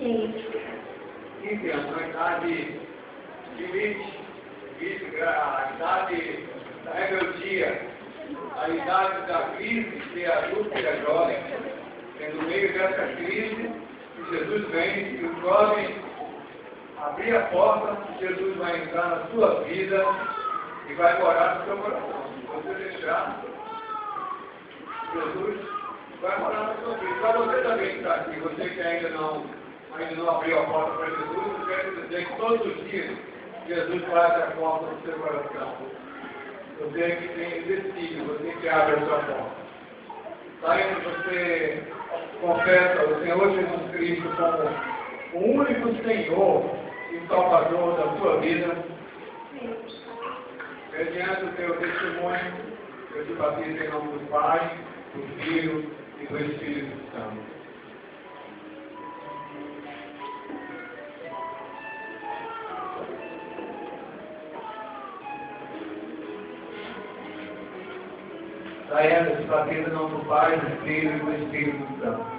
Enfim, a idade limite, a idade da rebeldia, a idade da crise, que é adulto e é jovem. É no meio dessa crise que Jesus vem e o jovem abrir a porta, Jesus vai entrar na sua vida e vai morar no seu coração. Se você deixar, Jesus vai morar na sua vida. Para você também que está aqui, você que ainda não abriu a porta para Jesus, eu quero dizer que todos os dias Jesus bate a porta do seu coração. Você que tem decidido, você que abre a sua porta. Saindo, você confessa o Senhor Jesus Cristo como o único Senhor e Salvador da sua vida. Mediante o teu testemunho, eu te batizo em nome do Pai, do Filho e do Espírito Santo. Saindo, eu te batizo em nome do Pai, do Filho e do Espírito Santo.